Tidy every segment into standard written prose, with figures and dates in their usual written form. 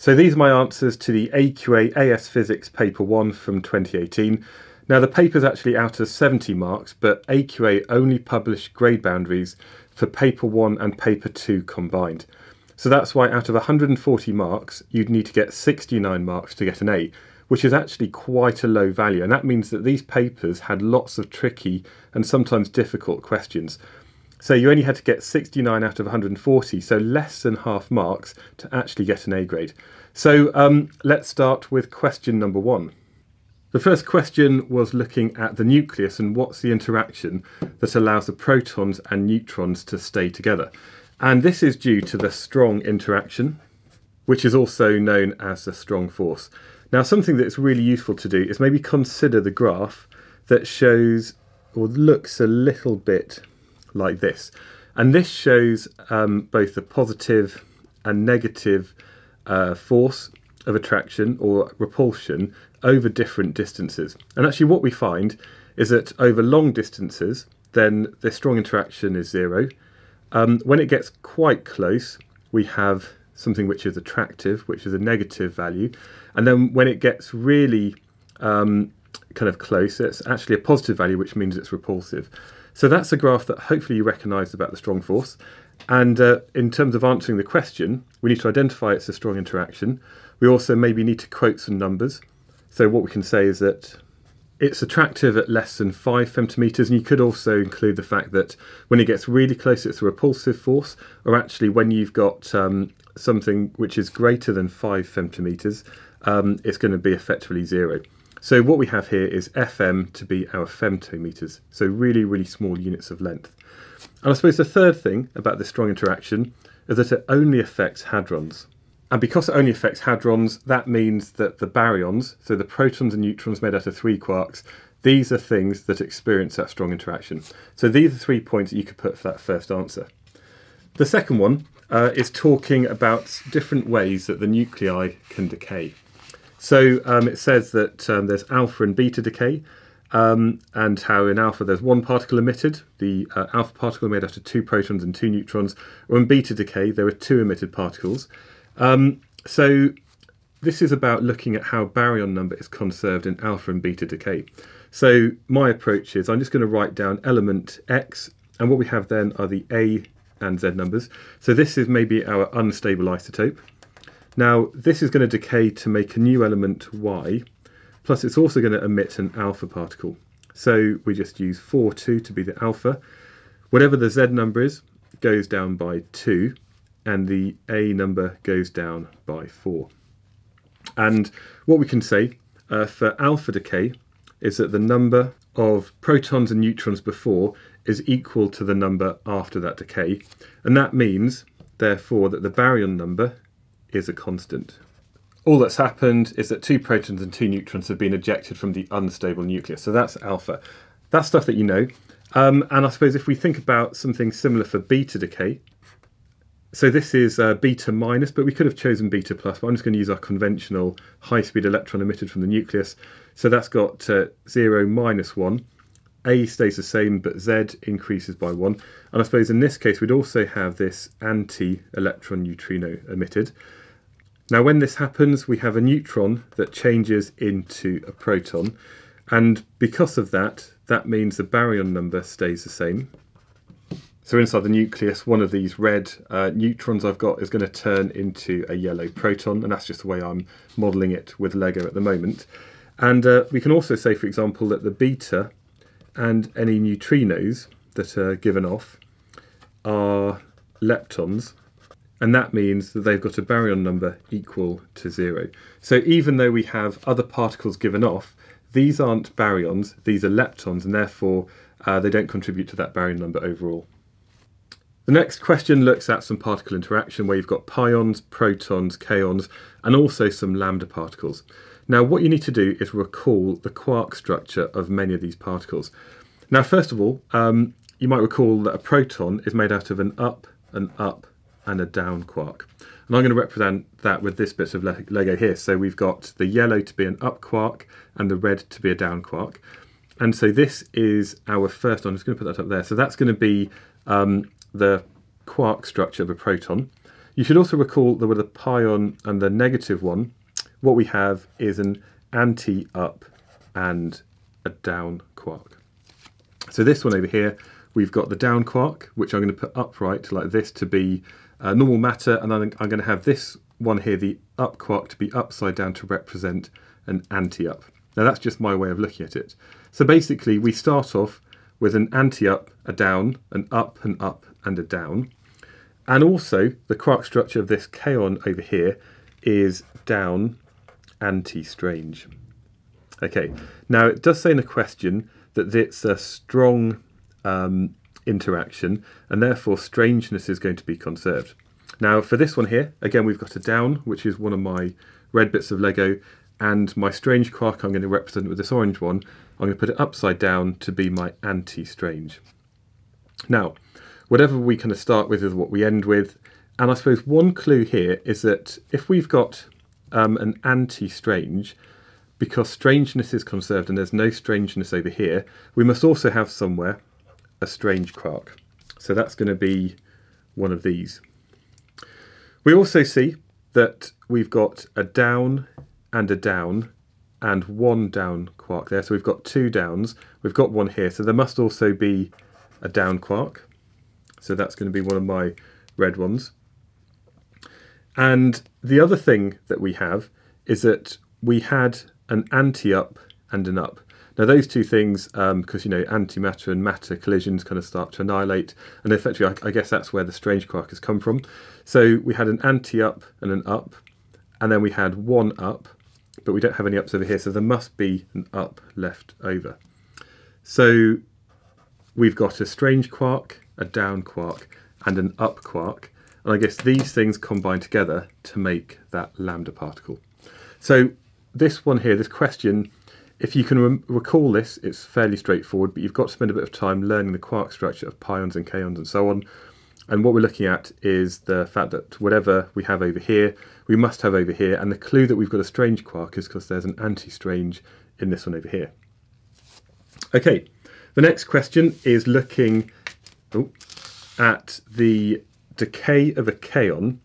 So these are my answers to the AQA AS Physics Paper 1 from 2018. Now the paper's actually out of 70 marks, but AQA only published grade boundaries for Paper 1 and Paper 2 combined. So that's why out of 140 marks, you'd need to get 69 marks to get an A, which is actually quite a low value. And that means that these papers had lots of tricky and sometimes difficult questions. So you only had to get 69 out of 140, so less than half marks to actually get an A grade. So let's start with question number 1. The first question was looking at the nucleus and what's the interaction that allows the protons and neutrons to stay together. And this is due to the strong interaction, which is also known as the strong force. Now, something that's really useful to do is maybe consider the graph that shows or looks a little bit like this. And this shows both the positive and negative force of attraction or repulsion over different distances. And actually what we find is that over long distances, then the strong interaction is 0. When it gets quite close, we have something which is attractive, which is a negative value. And then when it gets really kind of close, it's actually a positive value, which means it's repulsive. So that's a graph that hopefully you recognise about the strong force. And in terms of answering the question, we need to identify it's a strong interaction. We also maybe need to quote some numbers. So what we can say is that it's attractive at less than 5 femtometers, and you could also include the fact that when it gets really close, it's a repulsive force, or actually when you've got something which is greater than 5 femtometers, it's going to be effectively 0. So what we have here is FM to be our femtometers, so really, really small units of length. And I suppose the third thing about this strong interaction is that it only affects hadrons. And because it only affects hadrons, that means that the baryons, so the protons and neutrons made out of 3 quarks, these are things that experience that strong interaction. So these are 3 points that you could put for that first answer. The second one is talking about different ways that the nuclei can decay. So it says that there's alpha and beta decay, and how in alpha there's 1 particle emitted, the alpha particle made out of 2 protons and 2 neutrons, or in beta decay there are 2 emitted particles. So this is about looking at how baryon number is conserved in alpha and beta decay. So my approach is I'm just going to write down element X, and what we have then are the A and Z numbers. So this is maybe our unstable isotope. Now this is going to decay to make a new element Y, plus it's also going to emit an alpha particle. So we just use 4, 2 to be the alpha. Whatever the Z number is goes down by 2. And the A number goes down by 4. And what we can say for alpha decay is that the number of protons and neutrons before is equal to the number after that decay. And that means, therefore, that the baryon number is a constant. All that's happened is that 2 protons and 2 neutrons have been ejected from the unstable nucleus. So that's alpha. That's stuff that you know. And I suppose if we think about something similar for beta decay, so this is beta minus, but we could have chosen beta plus, but I'm just going to use our conventional high-speed electron emitted from the nucleus. So that's got 0, minus 1. A stays the same, but Z increases by 1. And I suppose in this case, we'd also have this anti-electron neutrino emitted. Now, when this happens, we have a neutron that changes into a proton. And because of that, that means the baryon number stays the same. So inside the nucleus, one of these red neutrons I've got is going to turn into a yellow proton, and that's just the way I'm modelling it with LEGO at the moment. And we can also say, for example, that the beta and any neutrinos that are given off are leptons, and that means that they've got a baryon number equal to 0. So even though we have other particles given off, these aren't baryons, these are leptons, and therefore they don't contribute to that baryon number overall. The next question looks at some particle interaction where you've got pions, protons, kaons, and also some lambda particles. Now what you need to do is recall the quark structure of many of these particles. Now first of all, you might recall that a proton is made out of an up, and a down quark. And I'm going to represent that with this bit of Lego here. So we've got the yellow to be an up quark and the red to be a down quark. And so this is our first, I'm just going to put that up there. So that's going to be the quark structure of a proton. You should also recall that with the pion and the negative one, what we have is an anti-up and a down quark. So this one over here, we've got the down quark, which I'm going to put upright like this to be normal matter, and I'm going to have this one here, the up quark, to be upside down to represent an anti-up. Now that's just my way of looking at it. So basically we start off with an anti-up, a down, an up, and a down. And also the quark structure of this kaon over here is down anti-strange. Okay, now it does say in the question that it's a strong interaction, and therefore strangeness is going to be conserved. Now for this one here, again we've got a down, which is one of my red bits of Lego, and my strange quark I'm going to represent with this orange one. I'm going to put it upside down to be my anti-strange. Now, whatever we kind of start with is what we end with, and I suppose one clue here is that if we've got an anti-strange, because strangeness is conserved and there's no strangeness over here, we must also have somewhere a strange quark. So that's going to be one of these. We also see that we've got a down and one down quark there. So we've got two downs, we've got one here, so there must also be a down quark. So that's going to be one of my red ones. And the other thing that we have is that we had an anti-up and an up. Now those two things, because antimatter and matter collisions kind of start to annihilate, and effectively I guess that's where the strange quark has come from. So we had an anti-up and an up, and then we had one up, but we don't have any ups over here, so there must be an up left over. So we've got a strange quark, a down quark, and an up quark, and I guess these things combine together to make that lambda particle. So this one here, this question, if you can recall this, it's fairly straightforward, but you've got to spend a bit of time learning the quark structure of pions and kaons and so on. And what we're looking at is the fact that whatever we have over here, we must have over here. And the clue that we've got a strange quark is because there's an anti-strange in this one over here. Okay, the next question is looking at the decay of a kaon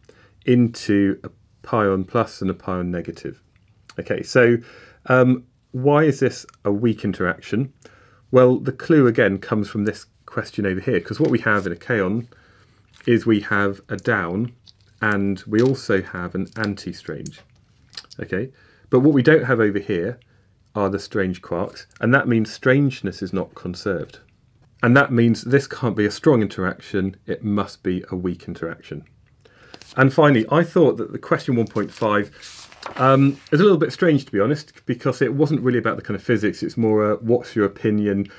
into a pion plus and a pion negative. Okay, so why is this a weak interaction? Well, the clue again comes from this question over here, because what we have in a kaon is we have a down and we also have an anti-strange. Okay, but what we don't have over here are the strange quarks, and that means strangeness is not conserved. And that means this can't be a strong interaction, it must be a weak interaction. And finally, I thought that the question 1.5 is a little bit strange, to be honest, because it wasn't really about the kind of physics, it's more what's your opinion,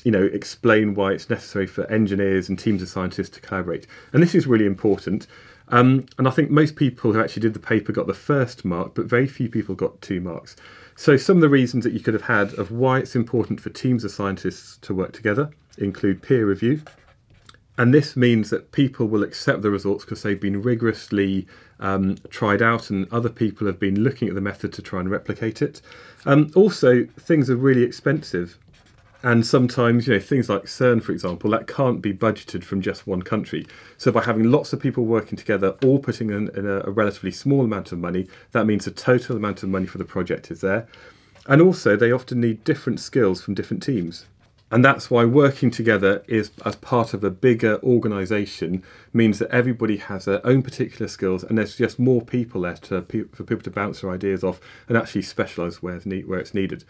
explain why it's necessary for engineers and teams of scientists to collaborate. And this is really important. And I think most people who actually did the paper got the first mark, but very few people got 2 marks. So some of the reasons that you could have had of why it's important for teams of scientists to work together include peer review. And this means that people will accept the results because they've been rigorously tried out and other people have been looking at the method to try and replicate it. Also, things are really expensive. And sometimes, things like CERN, for example, that can't be budgeted from just one country. So by having lots of people working together, all putting in a relatively small amount of money, that means the total amount of money for the project is there. And also, they often need different skills from different teams. And that's why working together is as part of a bigger organisation means that everybody has their own particular skills, and there's just more people there for people to bounce their ideas off and actually specialise where it's needed.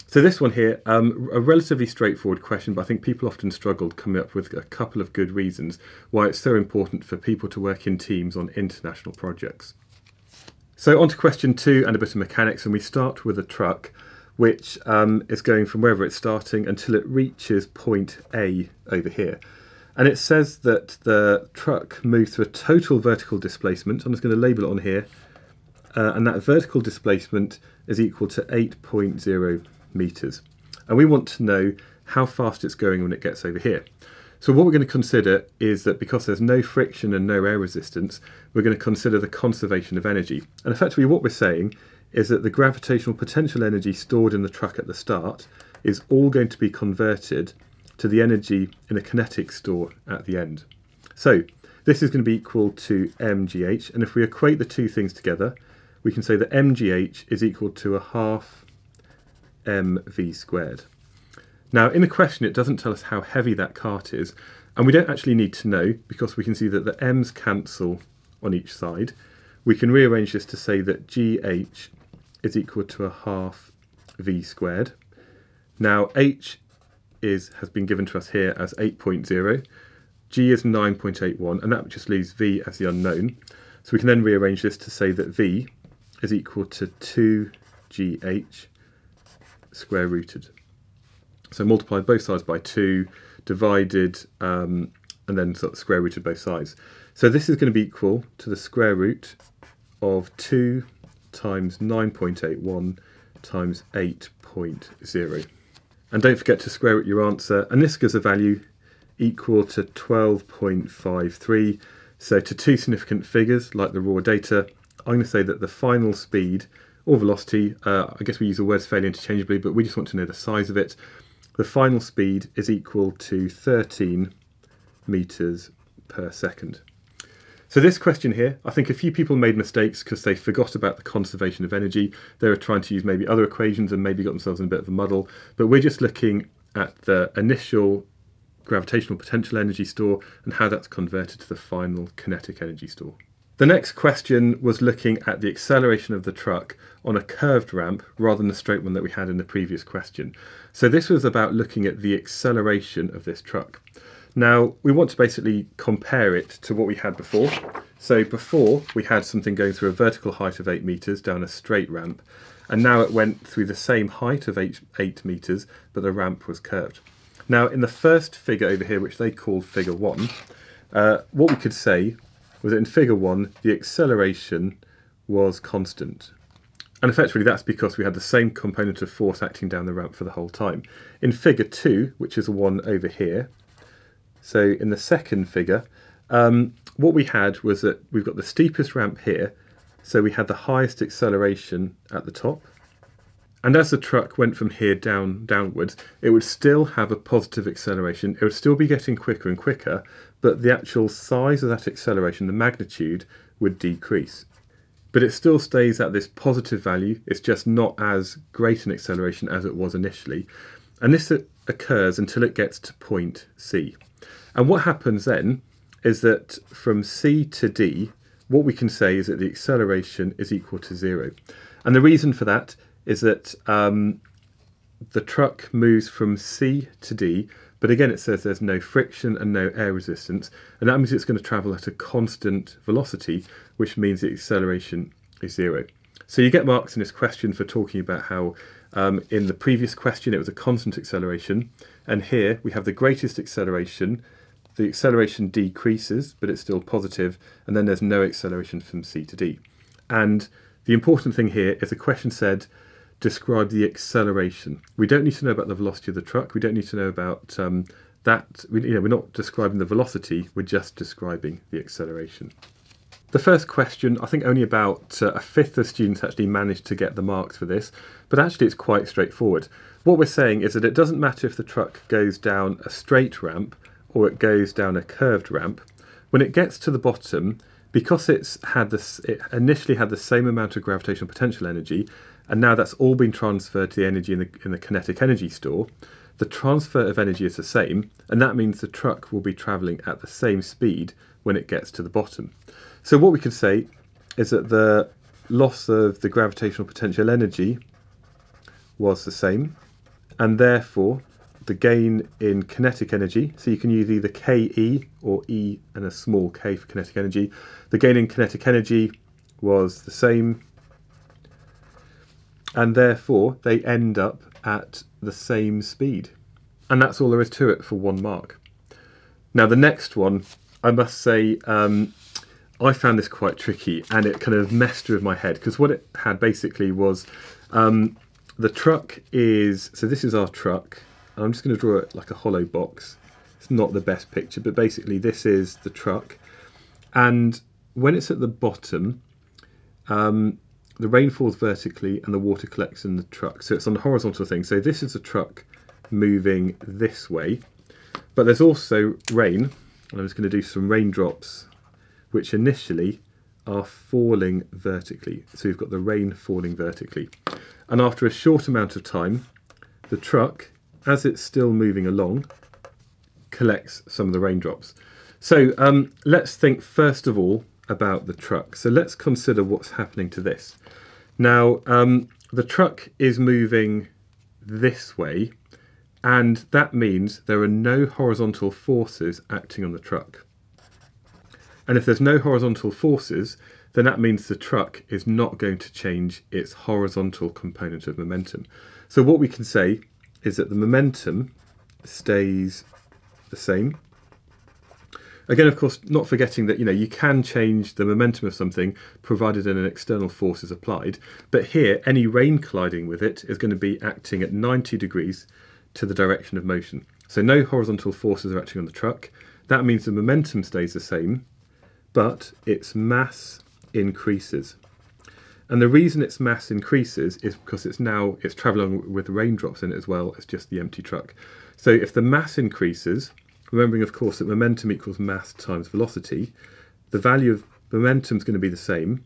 So this one here, a relatively straightforward question, but I think people often struggled coming up with a couple of good reasons why it's so important for people to work in teams on international projects. So on to question 2 and a bit of mechanics, and we start with a truck which is going from wherever it's starting until it reaches point A over here. And it says that the truck moves through a total vertical displacement. I'm just going to label it on here. And that vertical displacement is equal to 8.0 meters. And we want to know how fast it's going when it gets over here. So what we're going to consider is that because there's no friction and no air resistance, we're going to consider the conservation of energy. And effectively what we're saying is that the gravitational potential energy stored in the truck at the start is all going to be converted to the energy in a kinetic store at the end. So this is going to be equal to mgh, and if we equate the two things together, we can say that mgh is equal to a half mv squared. Now in the question it doesn't tell us how heavy that cart is, and we don't actually need to know because we can see that the m's cancel on each side. We can rearrange this to say that gh is equal to a half v squared. Now h has been given to us here as 8.0, g is 9.81, and that just leaves v as the unknown. So we can then rearrange this to say that v is equal to 2gh square rooted. So multiply both sides by 2, divided, and then sort of square rooted both sides. So this is going to be equal to the square root of 2 times 9.81 times 8.0. And don't forget to square root your answer, and this gives a value equal to 12.53. So to two significant figures, like the raw data, I'm going to say that the final speed, or velocity, I guess we use the words fairly interchangeably, but we just want to know the size of it. The final speed is equal to 13 meters per second. So this question here, I think a few people made mistakes because they forgot about the conservation of energy. They were trying to use maybe other equations and maybe got themselves in a bit of a muddle. But we're just looking at the initial gravitational potential energy store and how that's converted to the final kinetic energy store. The next question was looking at the acceleration of the truck on a curved ramp rather than the straight one that we had in the previous question. So this was about looking at the acceleration of this truck. Now we want to basically compare it to what we had before. So before we had something going through a vertical height of 8 meters down a straight ramp, and now it went through the same height of 8 meters, but the ramp was curved. Now in the first figure over here, which they called figure 1, what we could say was that in figure 1 the acceleration was constant. And effectively that's because we had the same component of force acting down the ramp for the whole time. In figure 2, which is the one over here, so in the second figure, what we had was that we've got the steepest ramp here, so we had the highest acceleration at the top. And as the truck went from here downwards, it would still have a positive acceleration. It would still be getting quicker and quicker, but the actual size of that acceleration, the magnitude, would decrease. But it still stays at this positive value. It's just not as great an acceleration as it was initially. And this occurs until it gets to point C. And what happens then is that from C to D, what we can say is that the acceleration is equal to 0. And the reason for that is that the truck moves from C to D, but again it says there's no friction and no air resistance, and that means it's going to travel at a constant velocity, which means the acceleration is 0. So you get marks in this question for talking about how in the previous question it was a constant acceleration, and here we have the greatest acceleration. The acceleration decreases, but it's still positive, and then there's no acceleration from C to D. And the important thing here is the question said, describe the acceleration. We don't need to know about the velocity of the truck. We don't need to know about that. We're not describing the velocity, we're just describing the acceleration. The first question, I think only about a fifth of students actually managed to get the marks for this, but actually it's quite straightforward. What we're saying is that it doesn't matter if the truck goes down a straight ramp or it goes down a curved ramp. When it gets to the bottom, because it initially had the same amount of gravitational potential energy, and now that's all been transferred to the energy in the kinetic energy store, the transfer of energy is the same, and that means the truck will be travelling at the same speed when it gets to the bottom. So what we can say is that the loss of the gravitational potential energy was the same, and therefore the gain in kinetic energy, so you can use either KE or E and a small k for kinetic energy, the gain in kinetic energy was the same, and therefore they end up at the same speed. And that's all there is to it for 1 mark. Now the next one, I must say, I found this quite tricky, and it kind of messed with my head, because what it had basically was the truck is, so this is our truck. I'm just going to draw it like a hollow box. It's not the best picture, but basically this is the truck. And when it's at the bottom, the rain falls vertically and the water collects in the truck. So it's on the horizontal thing. So this is the truck moving this way. But there's also rain. And I'm just going to do some raindrops which initially are falling vertically. So we've got the rain falling vertically. And after a short amount of time, the truck, as it's still moving along, collects some of the raindrops. So let's think first of all about the truck. So let's consider what's happening to this. Now, the truck is moving this way, and that means there are no horizontal forces acting on the truck. And if there's no horizontal forces, then that means the truck is not going to change its horizontal component of momentum. So what we can say is that the momentum stays the same. Again, of course, not forgetting that you can change the momentum of something provided an external force is applied. But here, any rain colliding with it is going to be acting at 90 degrees to the direction of motion. So no horizontal forces are acting on the truck. That means the momentum stays the same, but its mass increases. And the reason its mass increases is because it's travelling with raindrops in it as well as just the empty truck. So if the mass increases, remembering of course that momentum equals mass times velocity, the value of momentum is going to be the same,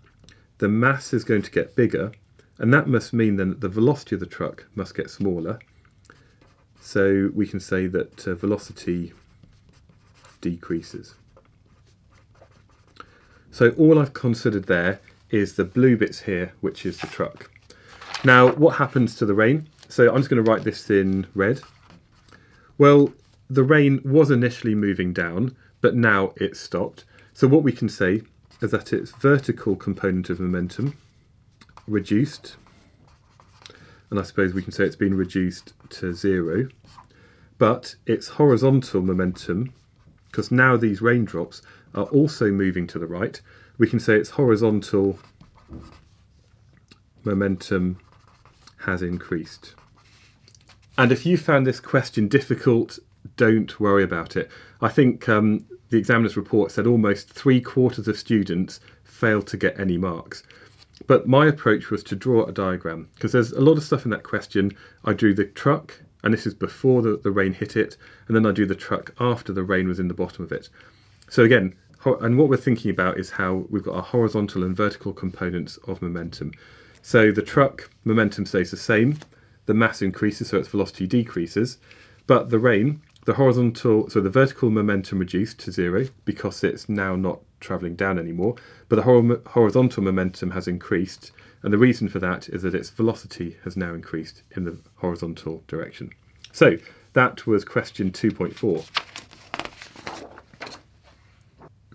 the mass is going to get bigger, and that must mean then that the velocity of the truck must get smaller. So we can say that velocity decreases. So all I've considered there is the blue bits here, which is the truck. Now, what happens to the rain? So I'm just going to write this in red. Well, the rain was initially moving down, but now it's stopped. So what we can say is that its vertical component of momentum reduced, and I suppose we can say it's been reduced to 0, but its horizontal momentum, because now these raindrops are also moving to the right, we can say its horizontal momentum has increased. And if you found this question difficult, don't worry about it. I think the examiner's report said almost 3/4 of students failed to get any marks. But my approach was to draw a diagram, because there's a lot of stuff in that question. I drew the truck, and this is before the rain hit it, and then I drew the truck after the rain was in the bottom of it. So again, and what we're thinking about is how we've got our horizontal and vertical components of momentum. So the truck momentum stays the same, the mass increases, so its velocity decreases, but the rain, the vertical momentum reduced to 0 because it's now not travelling down anymore, but the horizontal momentum has increased, and the reason for that is that its velocity has now increased in the horizontal direction. So that was question 2.4.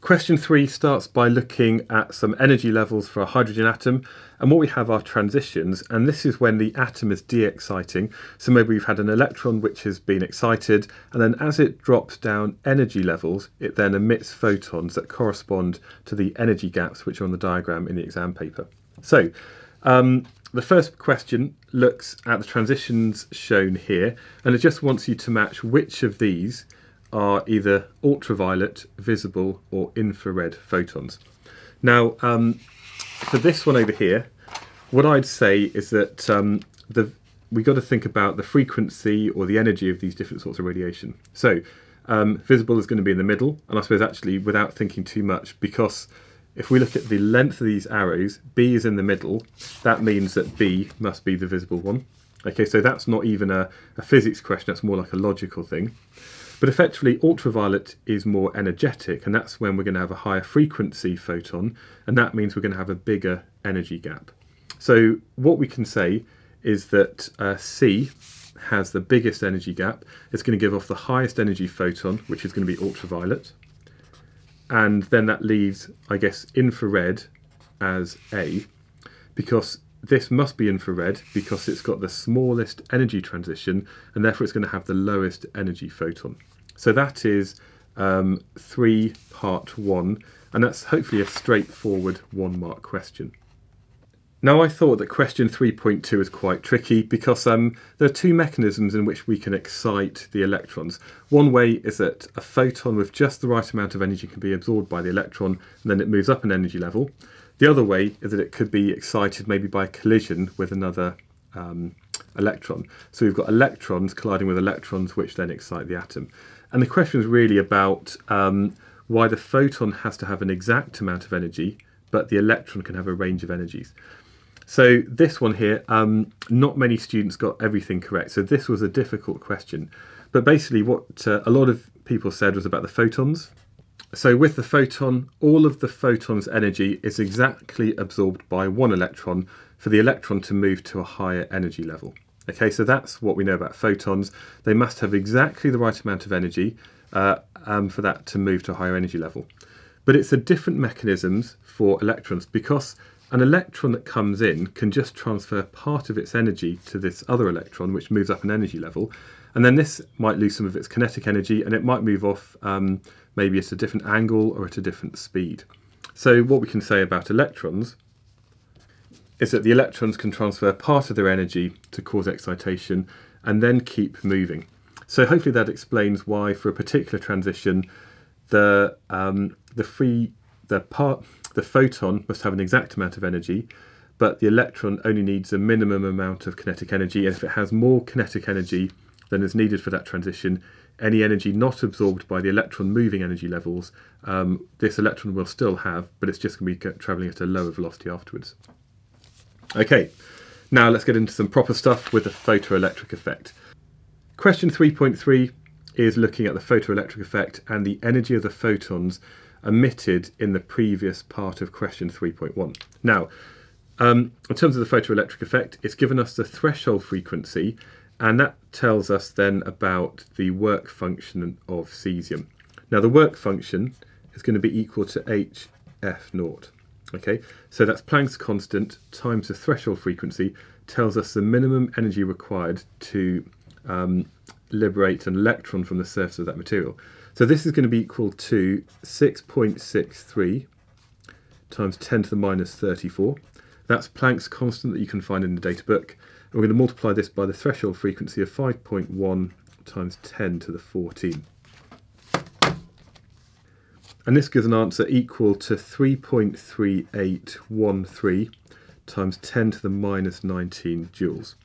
Question 3 starts by looking at some energy levels for a hydrogen atom, and what we have are transitions, and this is when the atom is de-exciting. So maybe we've had an electron which has been excited, and then as it drops down energy levels, it then emits photons that correspond to the energy gaps which are on the diagram in the exam paper. So the first question looks at the transitions shown here, and it just wants you to match which of these are either ultraviolet, visible or infrared photons. Now, for this one over here, what I'd say is that we've got to think about the frequency or the energy of these different sorts of radiation. So visible is going to be in the middle, and I suppose actually without thinking too much, because if we look at the length of these arrows, B is in the middle, that means that B must be the visible one. Okay, so that's not even a physics question, that's more like a logical thing. But effectively, ultraviolet is more energetic, and that's when we're going to have a higher frequency photon, and that means we're going to have a bigger energy gap. So what we can say is that C has the biggest energy gap. It's going to give off the highest energy photon, which is going to be ultraviolet. And then that leaves, I guess, infrared as A, because this must be infrared because it's got the smallest energy transition, and therefore it's going to have the lowest energy photon. So that is 3 part 1, and that's hopefully a straightforward 1 mark question. Now I thought that question 3.2 is quite tricky because there are 2 mechanisms in which we can excite the electrons. One way is that a photon with just the right amount of energy can be absorbed by the electron, and then it moves up an energy level. The other way is that it could be excited maybe by a collision with another electron. So we've got electrons colliding with electrons which then excite the atom. And the question is really about why the photon has to have an exact amount of energy, but the electron can have a range of energies. So this one here, not many students got everything correct. So this was a difficult question. But basically what a lot of people said was about the photons. So with the photon, all of the photon's energy is exactly absorbed by one electron for the electron to move to a higher energy level. Okay, so that's what we know about photons. They must have exactly the right amount of energy for that to move to a higher energy level. But it's a different mechanisms for electrons, because an electron that comes in can just transfer part of its energy to this other electron, which moves up an energy level. And then this might lose some of its kinetic energy, and it might move off maybe at a different angle or at a different speed. So what we can say about electrons is that the electrons can transfer part of their energy to cause excitation and then keep moving. So hopefully that explains why, for a particular transition, the photon must have an exact amount of energy, but the electron only needs a minimum amount of kinetic energy. And if it has more kinetic energy than is needed for that transition, any energy not absorbed by the electron moving energy levels, this electron will still have, but it's just going to be travelling at a lower velocity afterwards. Okay, now let's get into some proper stuff with the photoelectric effect. Question 3.3 is looking at the photoelectric effect and the energy of the photons emitted in the previous part of question 3.1. Now, in terms of the photoelectric effect, it's given us the threshold frequency, and that tells us then about the work function of cesium. Now, the work function is going to be equal to hf0. Okay, so that's Planck's constant times the threshold frequency tells us the minimum energy required to liberate an electron from the surface of that material. So this is going to be equal to 6.63 times 10 to the minus 34. That's Planck's constant that you can find in the data book. And we're going to multiply this by the threshold frequency of 5.1 times 10 to the 14. And this gives an answer equal to 3.3813 times 10 to the minus 19 joules.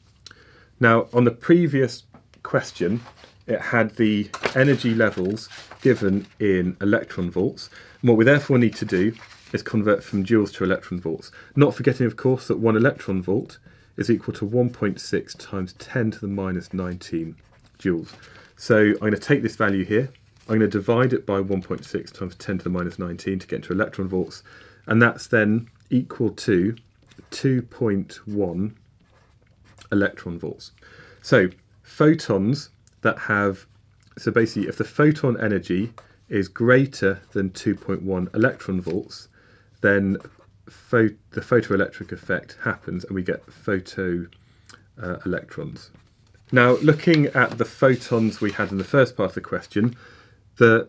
Now, on the previous question, it had the energy levels given in electron volts. And what we therefore need to do is convert from joules to electron volts. Not forgetting, of course, that 1 electron volt is equal to 1.6 times 10 to the minus 19 joules. So I'm going to take this value here. I'm going to divide it by 1.6 times 10 to the minus 19 to get into electron volts. And that's then equal to 2.1 electron volts. So photons that have, so basically if the photon energy is greater than 2.1 electron volts, then the photoelectric effect happens and we get photo electrons. Now, looking at the photons we had in the first part of the question, the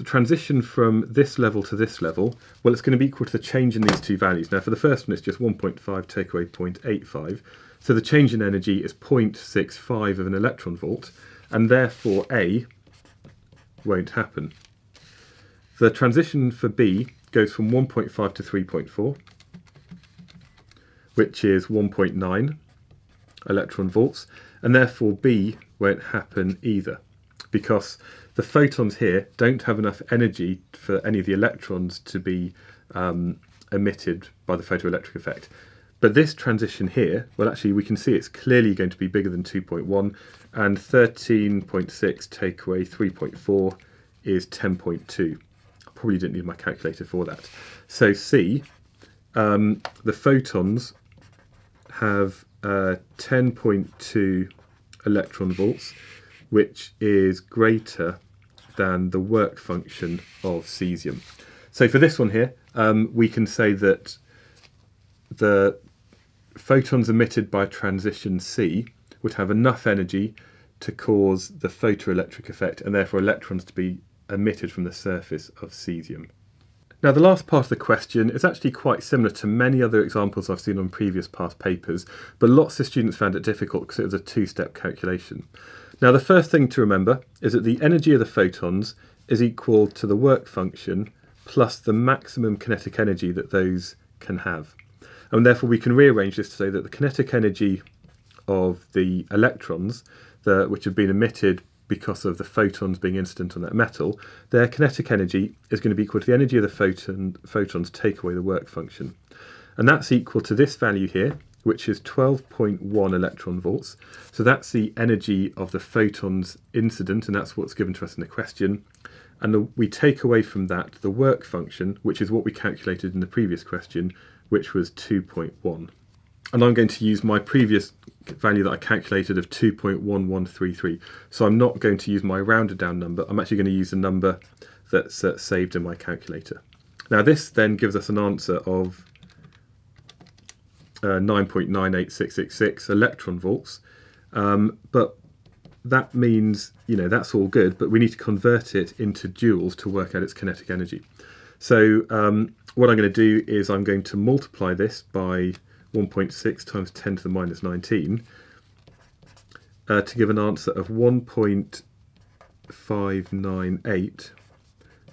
transition from this level to this level, well, it's going to be equal to the change in these two values. Now, for the first one, it's just 1.5 take away 0.85. So the change in energy is 0.65 of an electron volt, and therefore A won't happen. The transition for B goes from 1.5 to 3.4, which is 1.9 electron volts, and therefore B won't happen either, because the photons here don't have enough energy for any of the electrons to be emitted by the photoelectric effect. But this transition here, well, actually we can see it's clearly going to be bigger than 2.1, and 13.6 take away 3.4 is 10.2. I probably didn't need my calculator for that. So C, the photons have 10.2 electron volts, which is greater than the work function of cesium. So for this one here, we can say that the photons emitted by transition C would have enough energy to cause the photoelectric effect, and therefore electrons to be emitted from the surface of cesium. Now, the last part of the question is actually quite similar to many other examples I've seen on previous past papers, but lots of students found it difficult because it was a two-step calculation. Now, the first thing to remember is that the energy of the photons is equal to the work function plus the maximum kinetic energy that those can have. And therefore we can rearrange this to say that the kinetic energy of the electrons, which have been emitted because of the photons being incident on that metal, their kinetic energy is going to be equal to the energy of the photons take away the work function. And that's equal to this value here, which is 12.1 electron volts. So that's the energy of the photons incident, and that's what's given to us in the question. And we take away from that the work function, which is what we calculated in the previous question, which was 2.1. And I'm going to use my previous value that I calculated of 2.1133. So I'm not going to use my rounded down number. I'm actually going to use the number that's saved in my calculator. Now this then gives us an answer of 9.98666 electron volts. But that means, that's all good, but we need to convert it into joules to work out its kinetic energy. So what I'm going to do is I'm going to multiply this by 1.6 times 10 to the minus 19 to give an answer of 1.598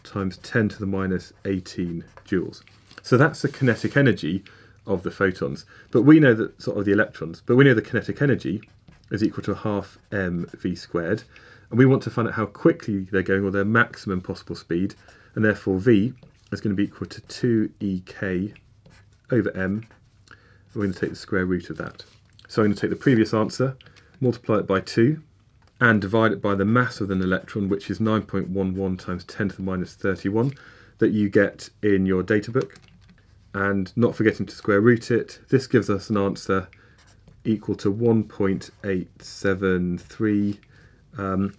times 10 to the minus 18 joules. So that's the kinetic energy of the photons. But we know that sort of the electrons, but we know the kinetic energy is equal to half mv squared. And we want to find out how quickly they're going, or their maximum possible speed. And therefore v is going to be equal to 2ek over m. We're going to take the square root of that. So I'm going to take the previous answer, multiply it by 2, and divide it by the mass of an electron, which is 9.11 times 10 to the minus 31 that you get in your data book. And not forgetting to square root it, this gives us an answer equal to 1.873,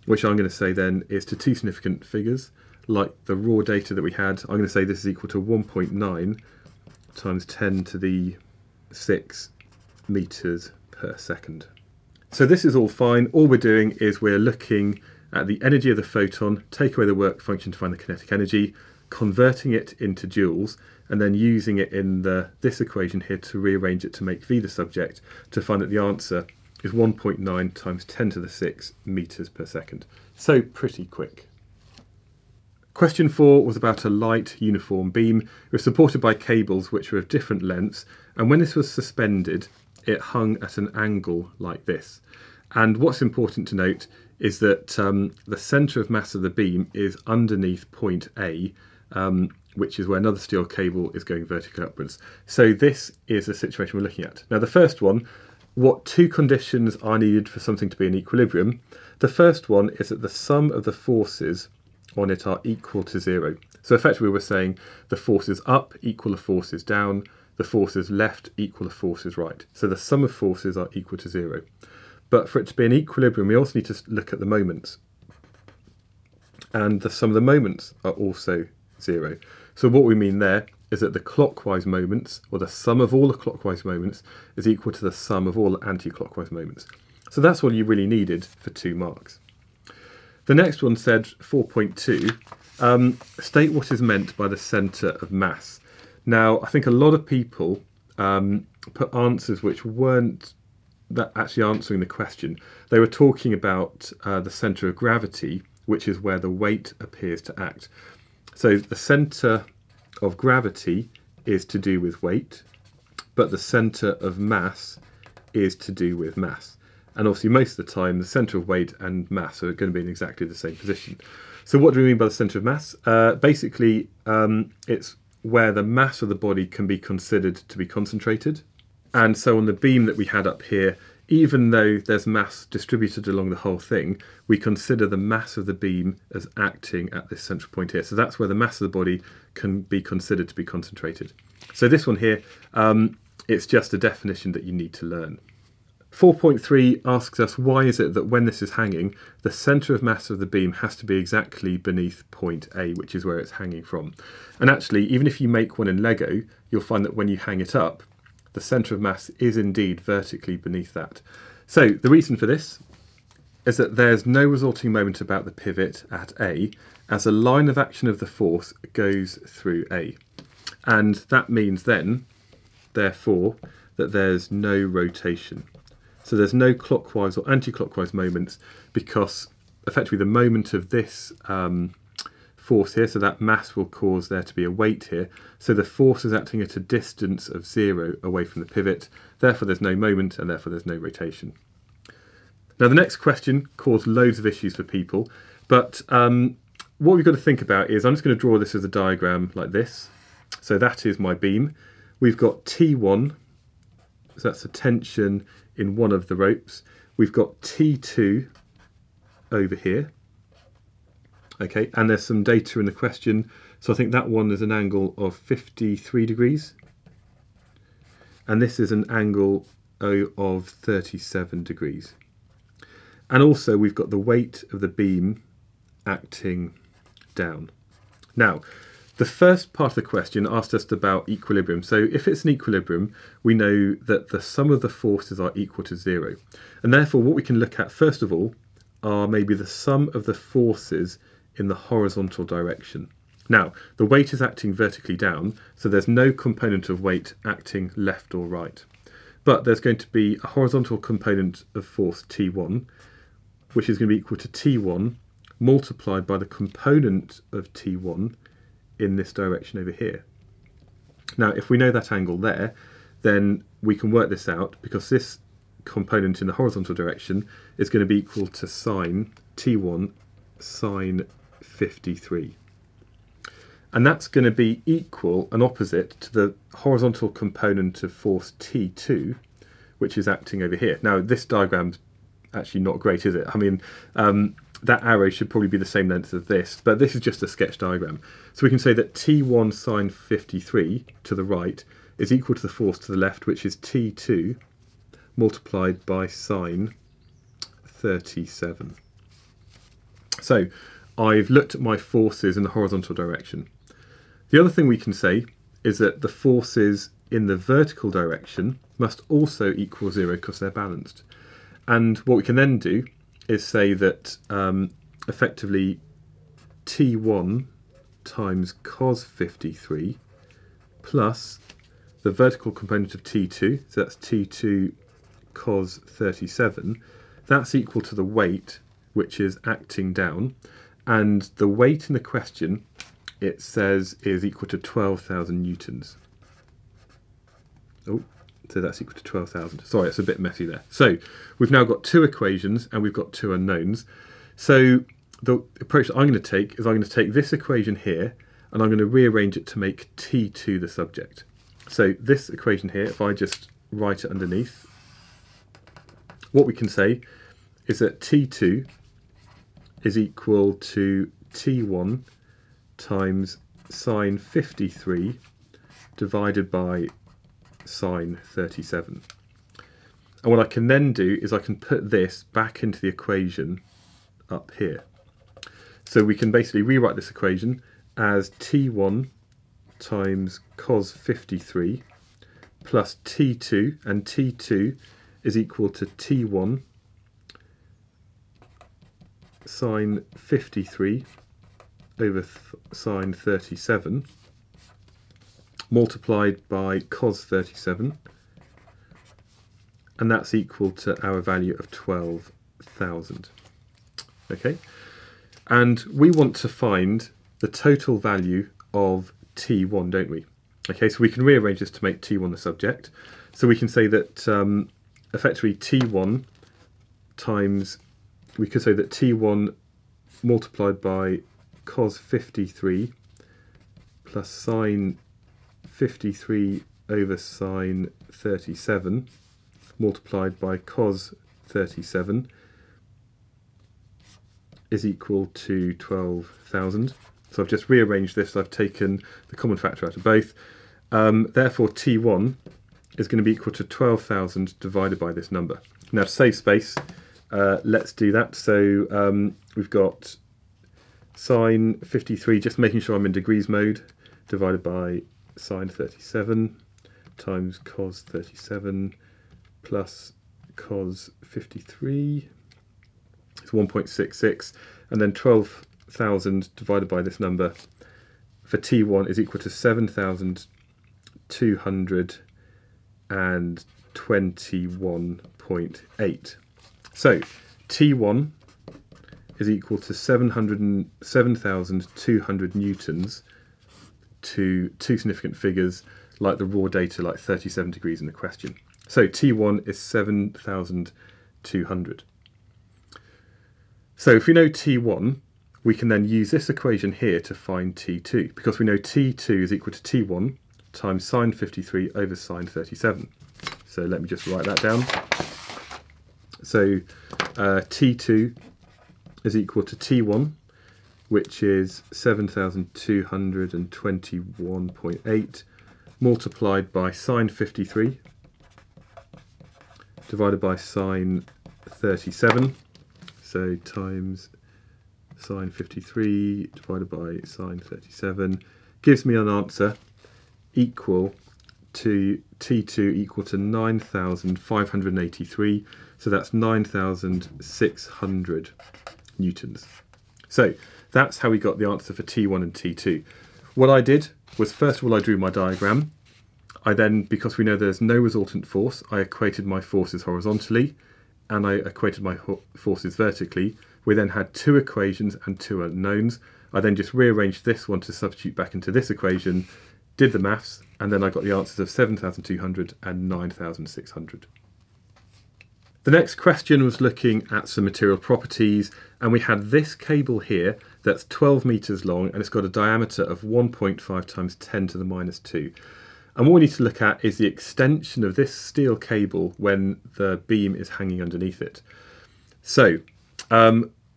which I'm going to say then is to two significant figures, like the raw data that we had. I'm going to say this is equal to 1.9 times 10 to the 6 meters per second. So this is all fine. All we're doing is we're looking at the energy of the photon, take away the work function to find the kinetic energy, converting it into joules, and then using it in this equation here to rearrange it to make v the subject to find that the answer is 1.9 times 10 to the 6 meters per second. So pretty quick. Question 4 was about a light uniform beam. It was supported by cables which were of different lengths, and when this was suspended it hung at an angle like this. And what's important to note is that the centre of mass of the beam is underneath point A, which is where another steel cable is going vertically upwards. So this is the situation we're looking at. Now the first one, what two conditions are needed for something to be in equilibrium? The first one is that the sum of the forces on it are equal to 0. So effectively we're saying the forces up equal the forces down, the forces left equal the forces right. So the sum of forces are equal to 0. But for it to be in equilibrium, we also need to look at the moments. And the sum of the moments are also 0. So what we mean there is that the clockwise moments, or the sum of all the clockwise moments, is equal to the sum of all the anti-clockwise moments. So that's all you really needed for 2 marks. The next one said 4.2, state what is meant by the centre of mass. Now, I think a lot of people put answers which weren't actually answering the question. They were talking about the centre of gravity, which is where the weight appears to act. So the centre of gravity is to do with weight, but the centre of mass is to do with mass. And obviously most of the time the centre of weight and mass are going to be in exactly the same position. So what do we mean by the centre of mass? Basically it's where the mass of the body can be considered to be concentrated. And so on the beam that we had up here, even though there's mass distributed along the whole thing, we consider the mass of the beam as acting at this central point here. So that's where the mass of the body can be considered to be concentrated. So this one here, it's just a definition that you need to learn. 4.3 asks us, why is it that when this is hanging, the centre of mass of the beam has to be exactly beneath point A, which is where it's hanging from. And actually, even if you make one in Lego, you'll find that when you hang it up, the centre of mass is indeed vertically beneath that. So the reason for this is that there's no resulting moment about the pivot at A, as a line of action of the force goes through A. And that means then, therefore, that there's no rotation. So there's no clockwise or anti-clockwise moments, because effectively the moment of this force here, so that mass will cause there to be a weight here. So the force is acting at a distance of 0 away from the pivot. Therefore there's no moment, and therefore there's no rotation. Now the next question caused loads of issues for people, but what we've got to think about is, I'm just going to draw this as a diagram like this. So that is my beam. We've got T1, so that's a tension in one of the ropes. We've got T2 over here. Okay, and there's some data in the question. So I think that one is an angle of 53 degrees. And this is an angle of 37 degrees. And also we've got the weight of the beam acting down. Now, the first part of the question asked us about equilibrium. So if it's an equilibrium, we know that the sum of the forces are equal to 0. And therefore what we can look at first of all are maybe the sum of the forces in the horizontal direction. Now, the weight is acting vertically down, so there's no component of weight acting left or right. But there's going to be a horizontal component of force T1, which is going to be equal to T1 multiplied by the component of T1 in this direction over here. Now, if we know that angle there, then we can work this out, because this component in the horizontal direction is going to be equal to sine T1 sine 53. And that's going to be equal and opposite to the horizontal component of force T2, which is acting over here. Now, this diagram's actually not great, is it? I mean, that arrow should probably be the same length as this, but this is just a sketch diagram. So we can say that T1 sine 53 to the right is equal to the force to the left, which is T2 multiplied by sine 37. So I've looked at my forces in the horizontal direction. The other thing we can say is that the forces in the vertical direction must also equal 0 because they're balanced. And what we can then do is say that effectively T1 times cos 53 plus the vertical component of T2, so that's T2 cos 37, that's equal to the weight, which is acting down. And the weight in the question, it says, is equal to 12,000 newtons. Oh, so that's equal to 12,000. Sorry, it's a bit messy there. So we've now got two equations and we've got two unknowns. So the approach that I'm going to take is I'm going to take this equation here and I'm going to rearrange it to make T2 the subject. So this equation here, if I just write it underneath, what we can say is that T2 is equal to T1 times sine 53 divided by sine 37. And what I can then do is I can put this back into the equation up here. So we can basically rewrite this equation as T1 times cos 53 plus T2, and T2 is equal to T1 sine 53 over sine 37 multiplied by cos 37, and that's equal to our value of 12,000. Okay, and we want to find the total value of T1, don't we? Okay, so we can rearrange this to make T1 the subject. So we can say that effectively T1 times, we could say that T1 multiplied by cos 53 plus sine 53 over sine 37 multiplied by cos 37 is equal to 12,000. So I've just rearranged this, I've taken the common factor out of both. Therefore T1 is going to be equal to 12,000 divided by this number. Now to save space, let's do that. So we've got sine 53, just making sure I'm in degrees mode, divided by sine 37 times cos 37 plus cos 53 is 1.66, and then 12,000 divided by this number for T1 is equal to 7,221.8. So T1 is equal to 7,200 newtons to two significant figures like the raw data, like 37 degrees in the question. So T1 is 7,200. So if we know T1, we can then use this equation here to find T2, because we know T2 is equal to T1 times sine 53 over sine 37. So let me just write that down. So T2 is equal to T1, which is 7,221.8 multiplied by sine 53 divided by sine 37. So times sine 53 divided by sine 37 gives me an answer equal to T2 equal to 9,583. So that's 9,600 newtons. So that's how we got the answer for T1 and T2. What I did was, first of all, I drew my diagram. I then, because we know there's no resultant force, I equated my forces horizontally and I equated my forces vertically. We then had two equations and two unknowns. I then just rearranged this one to substitute back into this equation, did the maths, and then I got the answers of 7,200 and 9,600. The next question was looking at some material properties, and we had this cable here that's 12 meters long and it's got a diameter of 1.5 times 10 to the minus 2. And what we need to look at is the extension of this steel cable when the beam is hanging underneath it. So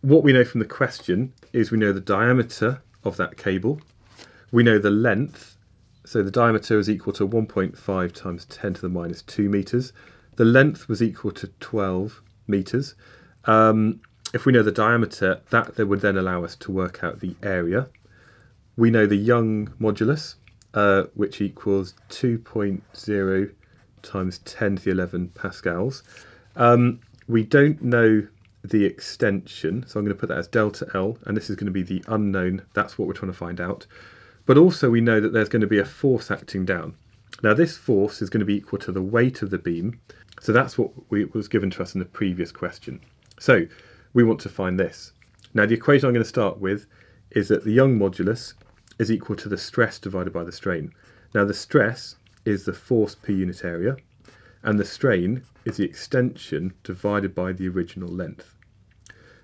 what we know from the question is we know the diameter of that cable, we know the length, so the diameter is equal to 1.5 times 10 to the minus 2 meters. The length was equal to 12 meters. If we know the diameter, that would then allow us to work out the area. We know the Young modulus, which equals 2.0 times 10 to the 11 pascals. We don't know the extension, so I'm going to put that as delta L, and this is going to be the unknown. That's what we're trying to find out. But also we know that there's going to be a force acting down. Now this force is going to be equal to the weight of the beam. So that's what was given to us in the previous question. So we want to find this. Now the equation I'm going to start with is that the Young modulus is equal to the stress divided by the strain. Now the stress is the force per unit area, and the strain is the extension divided by the original length.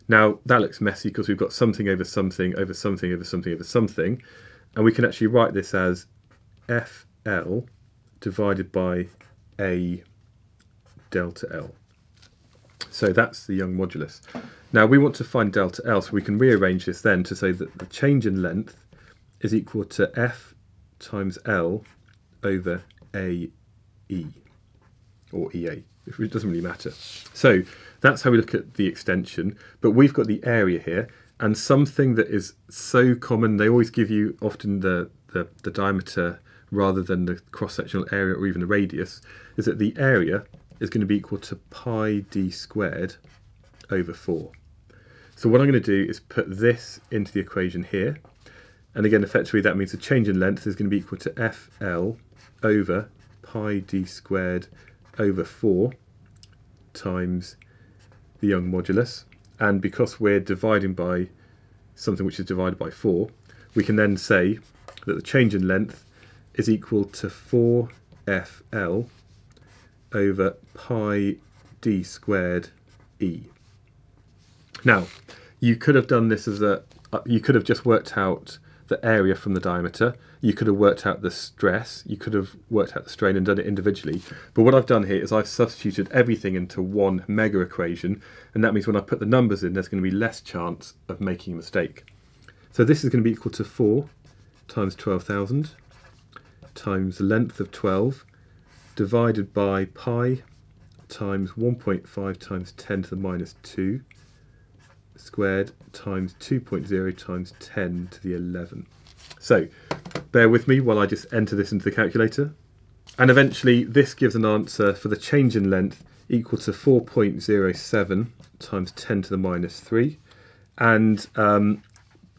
Now that looks messy because we've got something over something over something over something over something, and we can actually write this as FL divided by A delta L. So that's the Young modulus. Now we want to find delta L, so we can rearrange this then to say that the change in length is equal to F times L over AE, or EA. It doesn't really matter. So that's how we look at the extension, but we've got the area here, and something that is so common, they always give you often the diameter rather than the cross-sectional area or even the radius, is that the area is going to be equal to pi d squared over 4. So what I'm going to do is put this into the equation here, and again effectively that means the change in length is going to be equal to FL over pi d squared over 4 times the Young modulus, and because we're dividing by something which is divided by 4, we can then say that the change in length is equal to 4FL over pi d squared E. Now, you could have done this as you could have just worked out the area from the diameter, you could have worked out the stress, you could have worked out the strain and done it individually. But what I've done here is I've substituted everything into one mega equation, and that means when I put the numbers in, there's going to be less chance of making a mistake. So this is going to be equal to 4 times 12,000 times the length of 12 divided by pi times 1.5 times 10 to the minus 2 squared times 2.0 times 10 to the 11. So bear with me while I just enter this into the calculator, and eventually this gives an answer for the change in length equal to 4.07 times 10 to the minus 3, and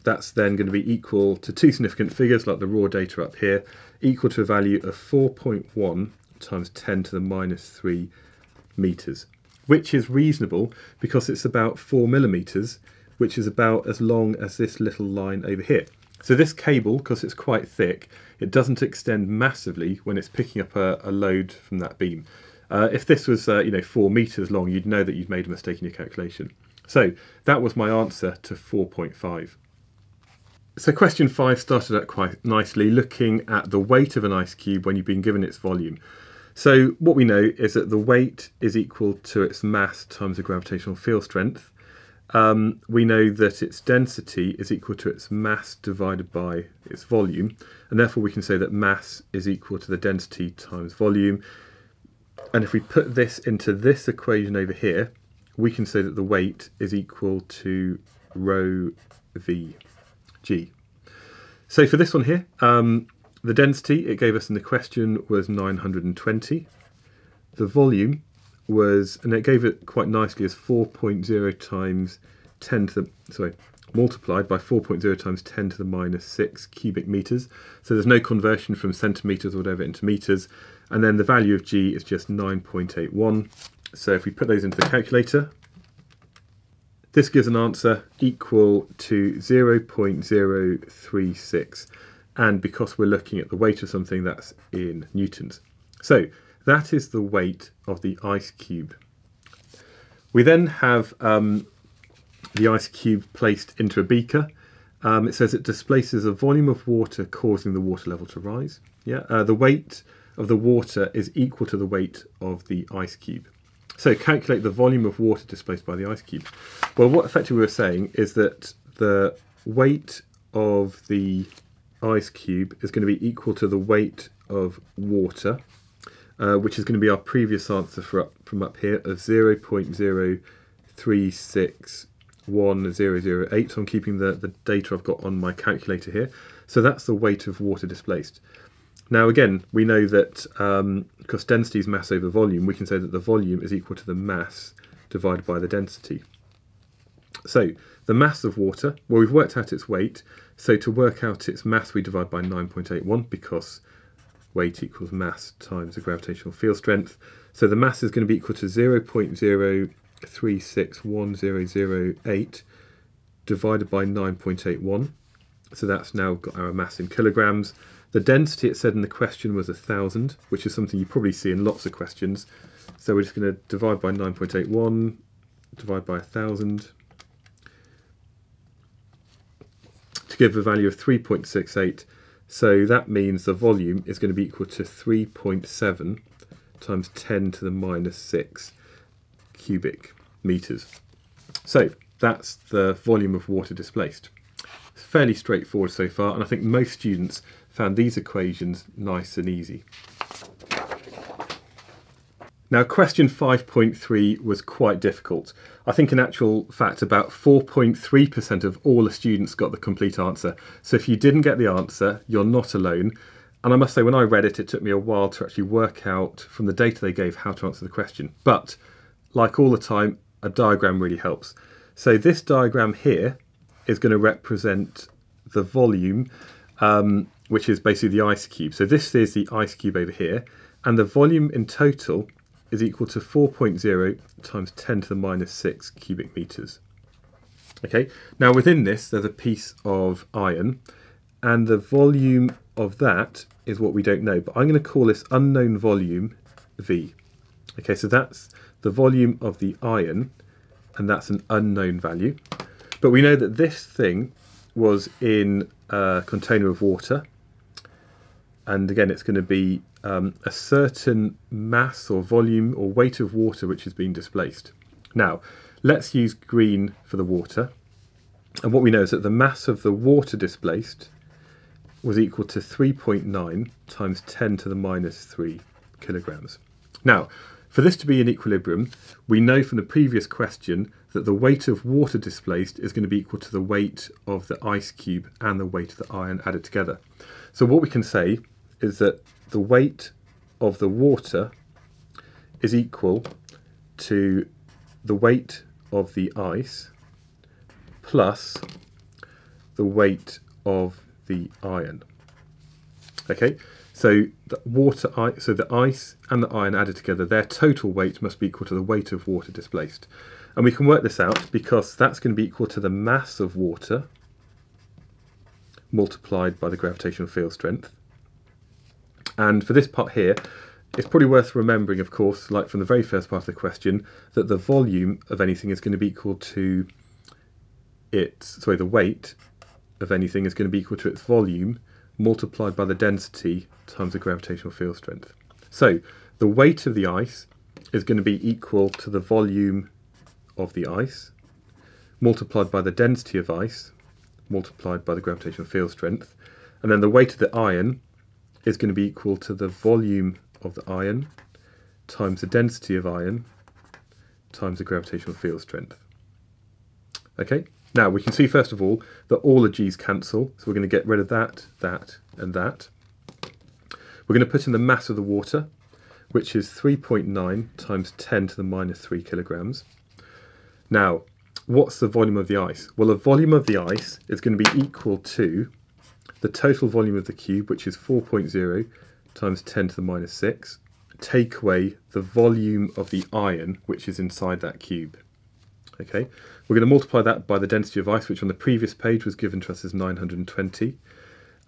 that's then going to be equal to two significant figures like the raw data up here, equal to a value of 4.1 times 10 to the minus 3 meters, which is reasonable because it's about 4 millimeters, which is about as long as this little line over here. So this cable, because it's quite thick, it doesn't extend massively when it's picking up a load from that beam. If this was 4 meters long, you'd know that you'd made a mistake in your calculation. So that was my answer to 4.5. So question 5 started out quite nicely, looking at the weight of an ice cube when you've been given its volume. So what we know is that the weight is equal to its mass times the gravitational field strength. We know that its density is equal to its mass divided by its volume, and therefore we can say that mass is equal to the density times volume. And if we put this into this equation over here, we can say that the weight is equal to rho v g. So for this one here, the density it gave us in the question was 920. The volume was, and it gave it quite nicely as 4.0 times 10 to the, multiplied by 4.0 times 10 to the minus 6 cubic meters. So there's no conversion from centimeters or whatever into meters. And then the value of G is just 9.81. So if we put those into the calculator, this gives an answer equal to 0.036. And because we're looking at the weight of something, that's in newtons. So that is the weight of the ice cube. We then have the ice cube placed into a beaker. It says it displaces a volume of water causing the water level to rise. The weight of the water is equal to the weight of the ice cube. So calculate the volume of water displaced by the ice cube. Well, what effectively we were saying is that the weight of the ice cube is going to be equal to the weight of water, which is going to be our previous answer from up here of 0.0361008. So I'm keeping the data I've got on my calculator here. So that's the weight of water displaced. Now again, we know that because density is mass over volume, we can say that the volume is equal to the mass divided by the density. So the mass of water, well, we've worked out its weight. So to work out its mass, we divide by 9.81 because weight equals mass times the gravitational field strength. So the mass is going to be equal to 0.0361008 divided by 9.81. So that's now got our mass in kilograms. The density, it said in the question, was 1,000, which is something you probably see in lots of questions. So we're just going to divide by 9.81, divide by 1,000, to give a value of 3.68. So that means the volume is going to be equal to 3.7 times 10 to the minus 6 cubic meters. So that's the volume of water displaced. It's fairly straightforward so far, and I think most students found these equations nice and easy. Now question 5.3 was quite difficult. I think in actual fact about 4.3% of all the students got the complete answer. So if you didn't get the answer, you're not alone. And I must say, when I read it, it took me a while to actually work out from the data they gave how to answer the question. But like all the time, a diagram really helps. So this diagram here is going to represent the volume, which is basically the ice cube. So this is the ice cube over here, and the volume in total is equal to 4.0 times 10 to the minus 6 cubic meters. Okay, now within this there's a piece of iron, and the volume of that is what we don't know, but I'm going to call this unknown volume V. Okay, so that's the volume of the iron, and that's an unknown value. But we know that this thing was in a container of water, and again it's going to be a certain mass or volume or weight of water which is being displaced. Now let's use green for the water, and what we know is that the mass of the water displaced was equal to 3.9 times 10 to the minus 3 kilograms. Now for this to be in equilibrium, we know from the previous question that the weight of water displaced is going to be equal to the weight of the ice cube and the weight of the iron added together. So what we can say is that the weight of the water is equal to the weight of the ice plus the weight of the iron. Okay, so the ice and the iron added together, their total weight must be equal to the weight of water displaced. And we can work this out because that's going to be equal to the mass of water multiplied by the gravitational field strength. And for this part here, it's probably worth remembering, of course, like from the very first part of the question, that the volume of anything is going to be equal to the weight of anything is going to be equal to its volume multiplied by the density times the gravitational field strength. So the weight of the ice is going to be equal to the volume of the ice multiplied by the density of ice multiplied by the gravitational field strength. And then the weight of the iron is going to be equal to the volume of the iron times the density of iron times the gravitational field strength. Okay, now we can see first of all that all the g's cancel, so we're going to get rid of that, that and that. We're going to put in the mass of the water, which is 3.9 times 10 to the minus 3 kilograms. Now, what's the volume of the ice? Well, the volume of the ice is going to be equal to the total volume of the cube, which is 4.0 times 10 to the minus 6, take away the volume of the iron, which is inside that cube. Okay, we're going to multiply that by the density of ice, which on the previous page was given to us as 920.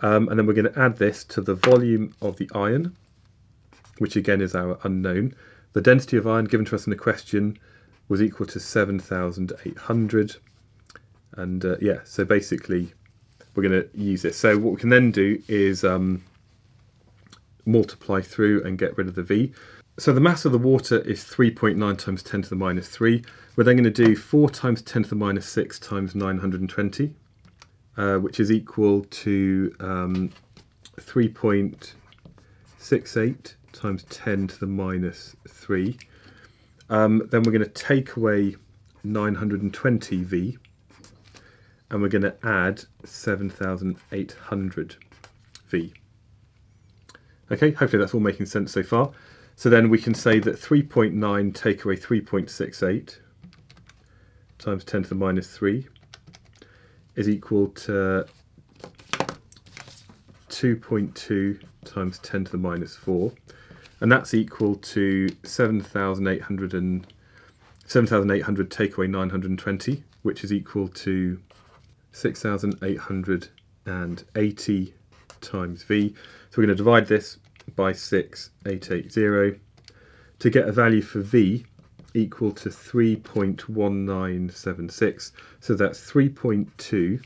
And then we're going to add this to the volume of the iron, which again is our unknown. The density of iron given to us in the question was equal to 7,800. And yeah, so basically we're going to use this. So what we can then do is multiply through and get rid of the V. So the mass of the water is 3.9 times 10 to the minus 3. We're then going to do 4 times 10 to the minus 6 times 920, which is equal to 3.68 times 10 to the minus 3. Then we're going to take away 920 V, and we're going to add 7,800 V. Okay, hopefully that's all making sense so far. So then we can say that 3.9 take away 3.68 times 10 to the minus 3 is equal to 2.2 times 10 to the minus 4. And that's equal to 7,800 take away 920, which is equal to 6,880 times V. So we're going to divide this by 6,880 to get a value for V equal to 3.1976. So that's 3.2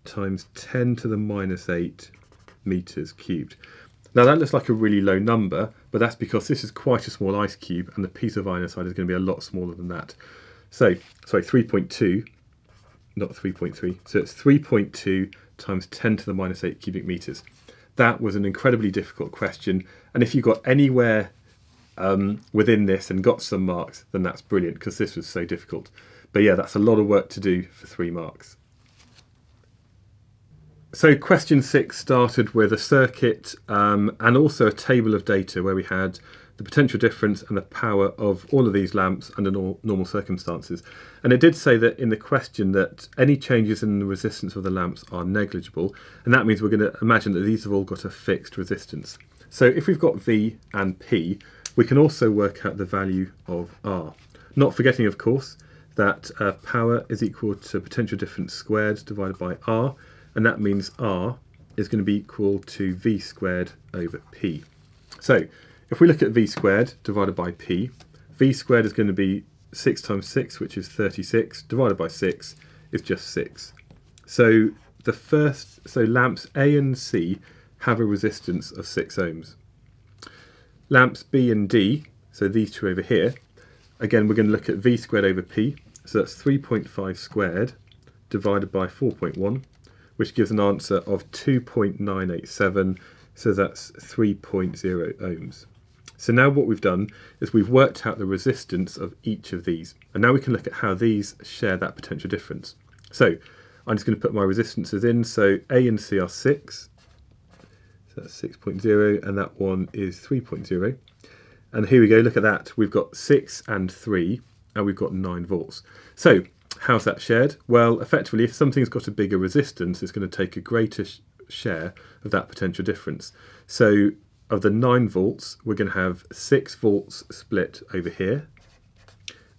times 10 to the minus 8 meters cubed. Now that looks like a really low number, but that's because this is quite a small ice cube and the piece of iron inside is going to be a lot smaller than that. So, sorry, 3.2, not 3.3. So it's 3.2 times 10 to the minus 8 cubic meters. That was an incredibly difficult question, and if you got anywhere within this and got some marks, then that's brilliant, because this was so difficult. But yeah, that's a lot of work to do for 3 marks. So question 6 started with a circuit and also a table of data where we had the potential difference and the power of all of these lamps under normal circumstances. And it did say that in the question that any changes in the resistance of the lamps are negligible, and that means we're going to imagine that these have all got a fixed resistance. So if we've got V and P, we can also work out the value of R. Not forgetting, of course, that power is equal to potential difference squared divided by R, and that means R is going to be equal to V squared over P. So if we look at V squared divided by P, V squared is going to be 6 times 6, which is 36, divided by 6 is just 6. So lamps A and C have a resistance of 6 ohms. Lamps B and D, so these two over here, again we're going to look at V squared over P, so that's 3.5 squared divided by 4.1, which gives an answer of 2.987, so that's 3.0 ohms. So now what we've done is we've worked out the resistance of each of these, and now we can look at how these share that potential difference. So I'm just going to put my resistances in, so A and C are 6, so that's 6.0, and that one is 3.0. And here we go, look at that, we've got 6 and 3, and we've got 9 volts. So how's that shared? Well, effectively, if something's got a bigger resistance, it's going to take a greater share of that potential difference. So of the 9 volts, we're going to have 6 volts split over here,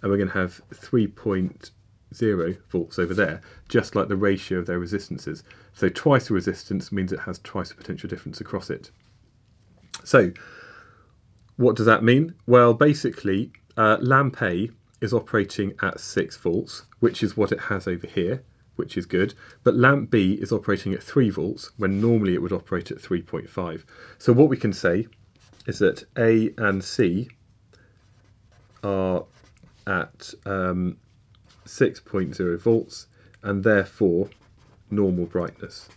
and we're going to have 3.0 volts over there, just like the ratio of their resistances. So twice the resistance means it has twice the potential difference across it. So What does that mean? Well, basically, lamp A is operating at 6 volts, which is what it has over here, which is good. But lamp B is operating at 3 volts, when normally it would operate at 3.5. So what we can say is that A and C are at 6.0 volts, and therefore normal brightness.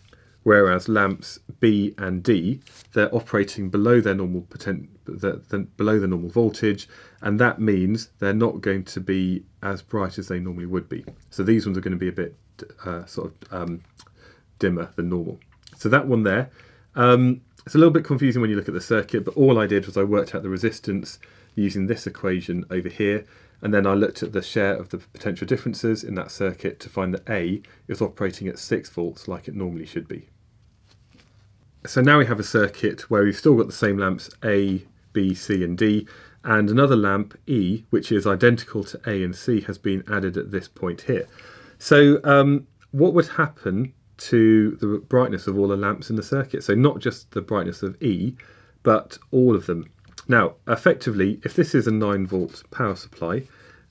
Whereas lamps B and D, they're operating below their normal below the normal voltage, and that means they're not going to be as bright as they normally would be. So these ones are going to be a bit dimmer than normal. So that one there, it's a little bit confusing when you look at the circuit, but all I did was I worked out the resistance using this equation over here, and then I looked at the share of the potential differences in that circuit to find that A is operating at 6 volts like it normally should be. So now we have a circuit where we've still got the same lamps A, B, C and D, and another lamp E, which is identical to A and C, has been added at this point here. So what would happen to the brightness of all the lamps in the circuit? So not just the brightness of E, but all of them. Now, effectively, if this is a 9 volt power supply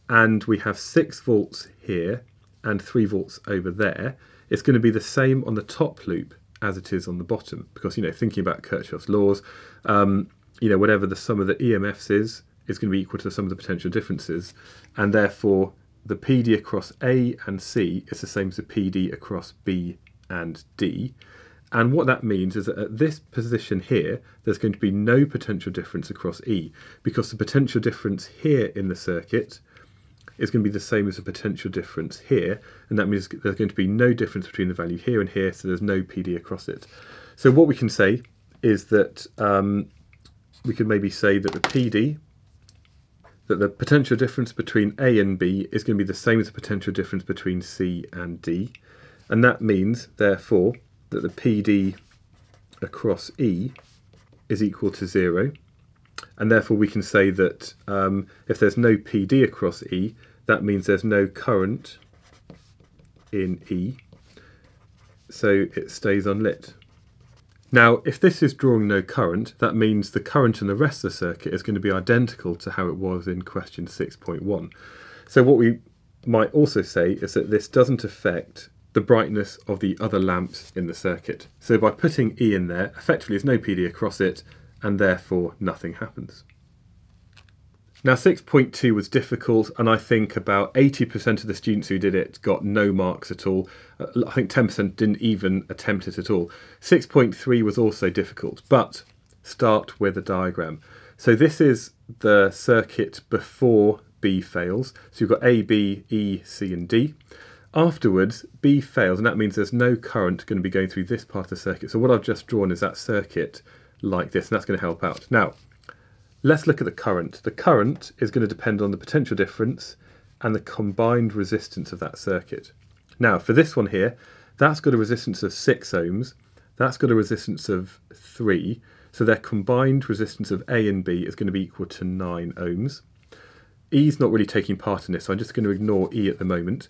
and we have 6 volts here and 3 volts over there, it's going to be the same on the top loop as it is on the bottom, because, you know, thinking about Kirchhoff's laws, you know, whatever the sum of the EMFs is going to be equal to the sum of the potential differences, and therefore the PD across A and C is the same as the PD across B and D. And what that means is that at this position here, there's going to be no potential difference across E, because the potential difference here in the circuit is going to be the same as the potential difference here, and that means there's going to be no difference between the value here and here, so there's no PD across it. So what we can say is that we could maybe say that the PD, that the potential difference between A and B is going to be the same as the potential difference between C and D, and that means, therefore, that the PD across E is equal to 0, and therefore we can say that if there's no PD across E, that means there's no current in E, so it stays unlit. Now, if this is drawing no current, that means the current in the rest of the circuit is going to be identical to how it was in question 6.1. So what we might also say is that this doesn't affect the brightness of the other lamps in the circuit. So by putting E in there, effectively there's no PD across it, and therefore nothing happens. Now 6.2 was difficult, and I think about 80% of the students who did it got no marks at all. I think 10% didn't even attempt it at all. 6.3 was also difficult, but start with a diagram. So this is the circuit before B fails. So you've got A, B, E, C and D. Afterwards, B fails, and that means there's no current going to be going through this part of the circuit. So what I've just drawn is that circuit like this, and that's going to help out. Now, let's look at the current. The current is going to depend on the potential difference and the combined resistance of that circuit. Now, for this one here, that's got a resistance of 6 ohms, that's got a resistance of 3, so their combined resistance of A and B is going to be equal to 9 ohms. E's not really taking part in this, so I'm just going to ignore E at the moment.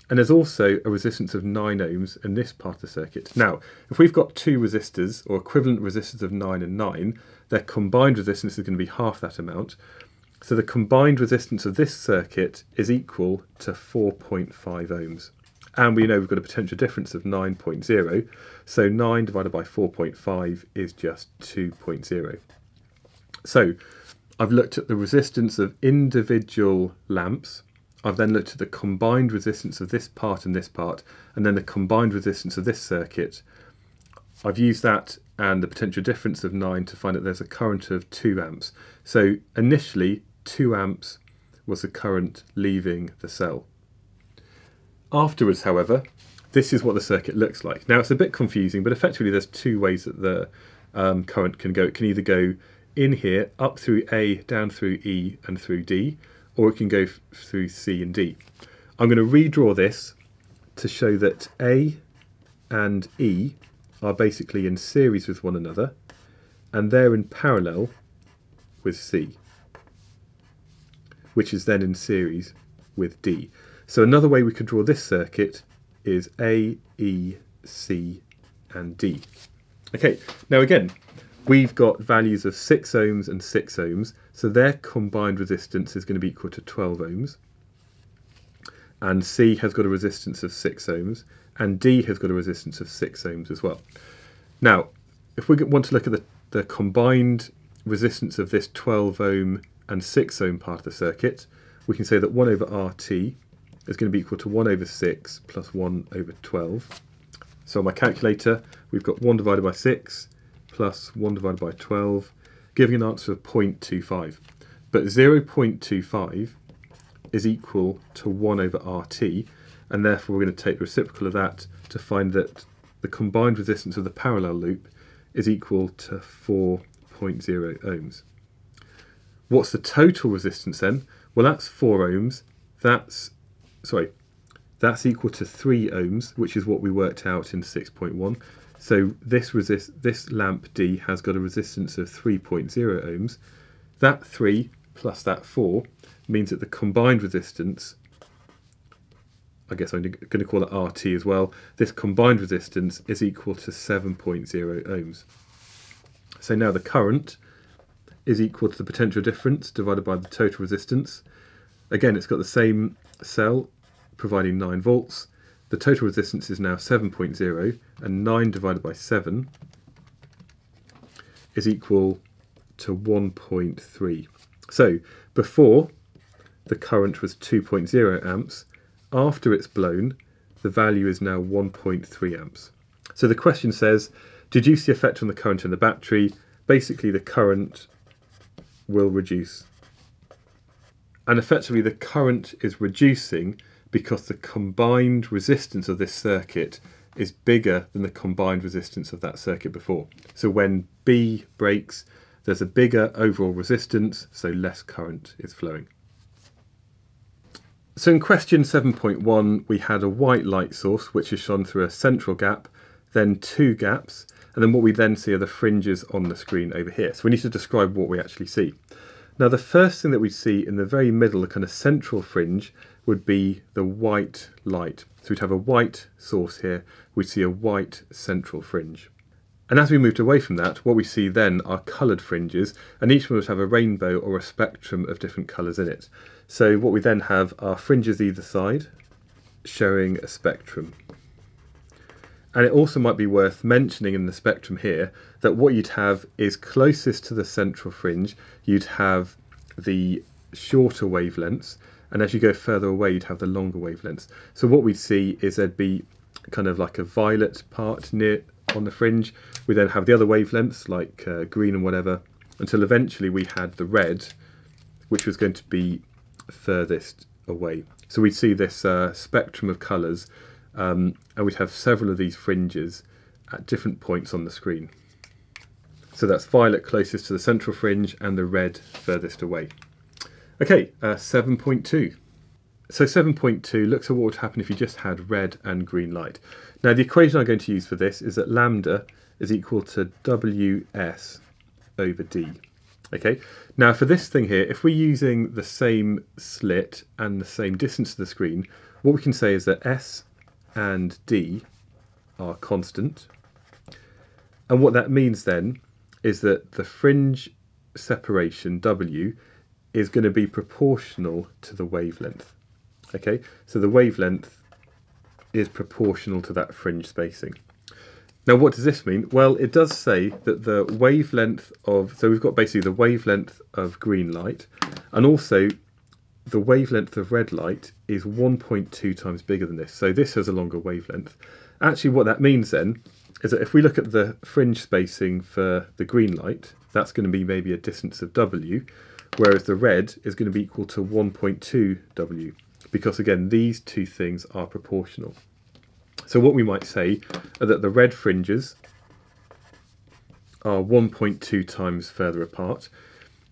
And there's also a resistance of 9 ohms in this part of the circuit. Now, if we've got two resistors, or equivalent resistors of 9 and 9, their combined resistance is going to be half that amount. So the combined resistance of this circuit is equal to 4.5 ohms. And we know we've got a potential difference of 9.0, so 9 divided by 4.5 is just 2.0. So I've looked at the resistance of individual lamps. I've then looked at the combined resistance of this part and this part, and then the combined resistance of this circuit. I've used that and the potential difference of 9 to find that there's a current of 2 amps. So initially, 2 amps was the current leaving the cell. Afterwards, however, this is what the circuit looks like. Now, it's a bit confusing, but effectively there's two ways that the current can go. It can either go in here, up through A, down through E, and through D, or it can go through C and D. I'm going to redraw this to show that A and E are basically in series with one another, and they're in parallel with C, which is then in series with D. So another way we could draw this circuit is A, E, C and D. Okay, now again, we've got values of 6 ohms and 6 ohms, so their combined resistance is going to be equal to 12 ohms. And C has got a resistance of 6 ohms, and D has got a resistance of 6 ohms as well. Now, if we want to look at the combined resistance of this 12 ohm and 6 ohm part of the circuit, we can say that 1 over RT is going to be equal to 1 over 6 plus 1 over 12. So on my calculator, we've got 1 divided by 6 plus 1 divided by 12, giving an answer of 0.25. But 0.25 is equal to 1 over RT, and therefore we're going to take the reciprocal of that to find that the combined resistance of the parallel loop is equal to 4.0 ohms. What's the total resistance then? Well, that's 4 ohms. That's equal to 3 ohms, which is what we worked out in 6.1. So this lamp D has got a resistance of 3.0 ohms. That 3 plus that 4 means that the combined resistance, I guess I'm going to call it RT as well, this combined resistance is equal to 7.0 ohms. So now the current is equal to the potential difference divided by the total resistance. Again, it's got the same cell providing 9 volts. The total resistance is now 7.0, and 9 divided by 7 is equal to 1.3. So before, the current was 2.0 amps. After it's blown, the value is now 1.3 amps. So the question says, deduce the effect on the current in the battery. Basically, the current will reduce. And effectively, the current is reducing because the combined resistance of this circuit is bigger than the combined resistance of that circuit before. So when B breaks, there's a bigger overall resistance, so less current is flowing. So in question 7.1, we had a white light source which is shone through a central gap, then 2 gaps, and then what we then see are the fringes on the screen over here. So we need to describe what we actually see. Now the first thing that we see in the very middle, the kind of central fringe, would be the white light. So we'd have a white source here, we'd see a white central fringe. And as we moved away from that, what we see then are coloured fringes, and each one would have a rainbow or a spectrum of different colours in it. So what we then have are fringes either side, showing a spectrum. And it also might be worth mentioning in the spectrum here that what you'd have is closest to the central fringe, you'd have the shorter wavelengths, and as you go further away, you'd have the longer wavelengths. So what we'd see is there'd be kind of like a violet part near on the fringe. We then have the other wavelengths like green and whatever, until eventually we had the red, which was going to be furthest away. So we'd see this spectrum of colours, and we'd have several of these fringes at different points on the screen. So that's violet closest to the central fringe and the red furthest away. Okay, 7.2. So 7.2 looks at what would happen if you just had red and green light. Now the equation I'm going to use for this is that lambda is equal to WS over D. Okay, now for this thing here, if we're using the same slit and the same distance to the screen, what we can say is that S and D are constant. And what that means then is that the fringe separation W is going to be proportional to the wavelength. Okay, so the wavelength is proportional to that fringe spacing. Now what does this mean? Well, it does say that the wavelength of, so we've got basically the wavelength of green light, and also the wavelength of red light is 1.2 times bigger than this. So this has a longer wavelength. Actually what that means then is that if we look at the fringe spacing for the green light, that's going to be maybe a distance of W, whereas the red is going to be equal to 1.2 W. Because again, these two things are proportional. So what we might say are that the red fringes are 1.2 times further apart.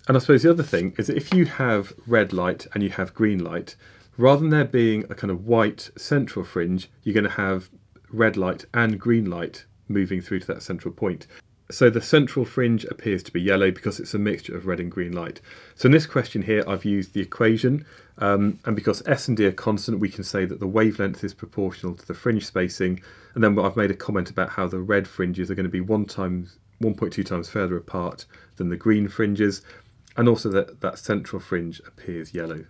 And I suppose the other thing is that if you have red light and you have green light, rather than there being a kind of white central fringe, you're going to have red light and green light moving through to that central point. So the central fringe appears to be yellow because it's a mixture of red and green light. So in this question here, I've used the equation, and because S and D are constant, we can say that the wavelength is proportional to the fringe spacing. And then I've made a comment about how the red fringes are going to be 1 1.2 times further apart than the green fringes, and also that central fringe appears yellow.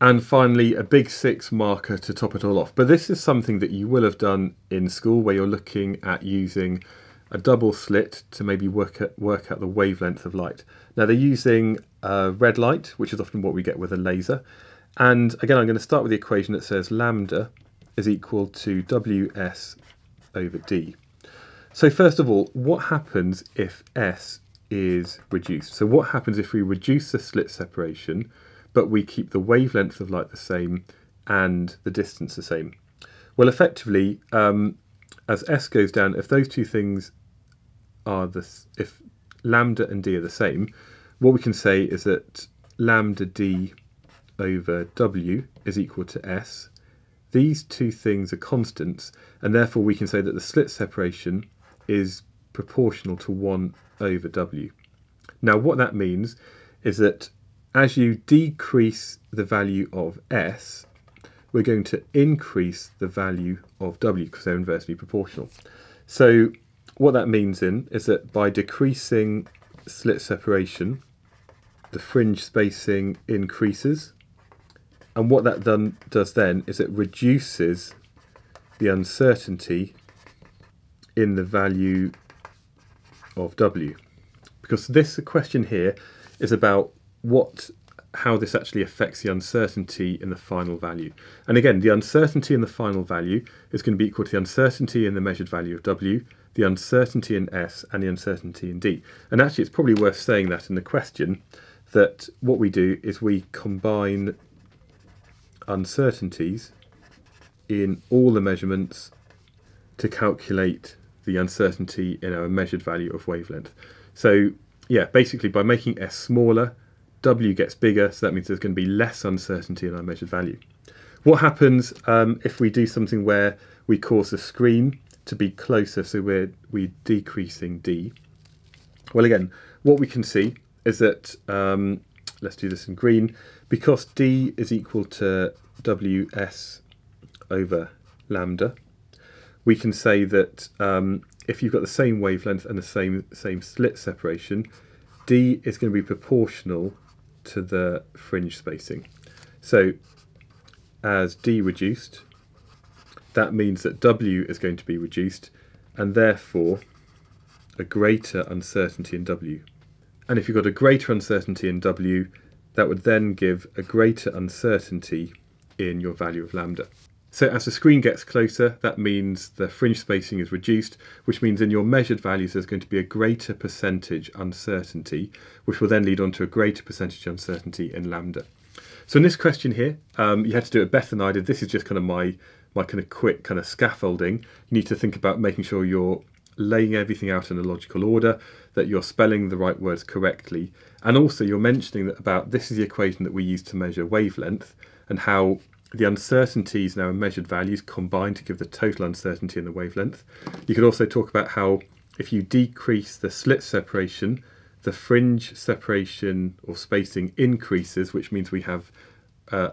And finally, a big 6 marker to top it all off. But this is something that you will have done in school, where you're looking at using a double slit to maybe work out the wavelength of light. Now they're using red light, which is often what we get with a laser. And again, I'm going to start with the equation that says lambda is equal to WS over D. So first of all, what happens if S is reduced? So what happens if we reduce the slit separation, but we keep the wavelength of light the same and the distance the same? Well, effectively, as S goes down, if those two things are if lambda and D are the same, what we can say is that lambda D over W is equal to S. These two things are constants, and therefore we can say that the slit separation is proportional to 1 over W. Now what that means is that as you decrease the value of S, we're going to increase the value of W because they're inversely proportional. So what that means is that by decreasing slit separation, the fringe spacing increases, and what that does then is it reduces the uncertainty in the value of W. Because this question here is about how this actually affects the uncertainty in the final value. And again, the uncertainty in the final value is going to be equal to the uncertainty in the measured value of W, the uncertainty in S, and the uncertainty in D. And actually, it's probably worth saying that in the question, that what we do is we combine uncertainties in all the measurements to calculate the uncertainty in our measured value of wavelength. So yeah, basically by making S smaller, W gets bigger, so that means there's going to be less uncertainty in our measured value. What happens if we do something where we cause the screen to be closer, so we're decreasing D? Well, again, what we can see is that, let's do this in green, because D is equal to WS over lambda, we can say that if you've got the same wavelength and the same slit separation, D is going to be proportional to the fringe spacing. So as D reduced, that means that W is going to be reduced, and therefore a greater uncertainty in W. And if you've got a greater uncertainty in W, that would then give a greater uncertainty in your value of lambda. So as the screen gets closer, that means the fringe spacing is reduced, which means in your measured values there's going to be a greater percentage uncertainty, which will then lead on to a greater percentage uncertainty in lambda. So in this question here, you had to do it better than I did. This is just kind of my kind of quick kind of scaffolding. You need to think about making sure you're laying everything out in a logical order, that you're spelling the right words correctly, and also you're mentioning that about this is the equation that we use to measure wavelength, and how the uncertainties now in measured values combine to give the total uncertainty in the wavelength. You could also talk about how if you decrease the slit separation, the fringe separation or spacing increases, which means we have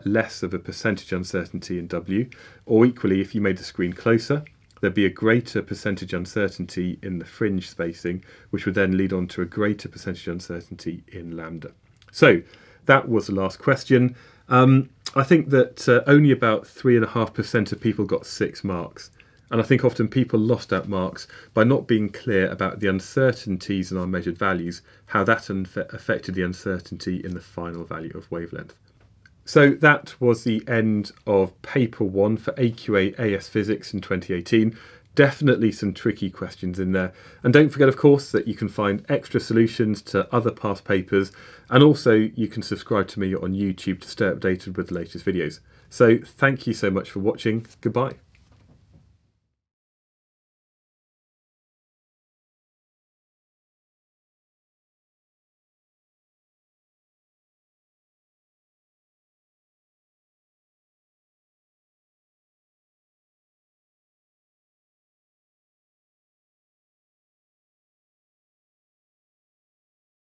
less of a percentage uncertainty in W, or equally if you made the screen closer, there'd be a greater percentage uncertainty in the fringe spacing, which would then lead on to a greater percentage uncertainty in lambda. So that was the last question. I think that only about 3.5% of people got 6 marks. And I think often people lost out marks by not being clear about the uncertainties in our measured values, how that affected the uncertainty in the final value of wavelength. So that was the end of paper 1 for AQA AS Physics in 2018. Definitely some tricky questions in there. And don't forget, of course, that you can find extra solutions to other past papers, and also you can subscribe to me on YouTube to stay updated with the latest videos. So thank you so much for watching. Goodbye.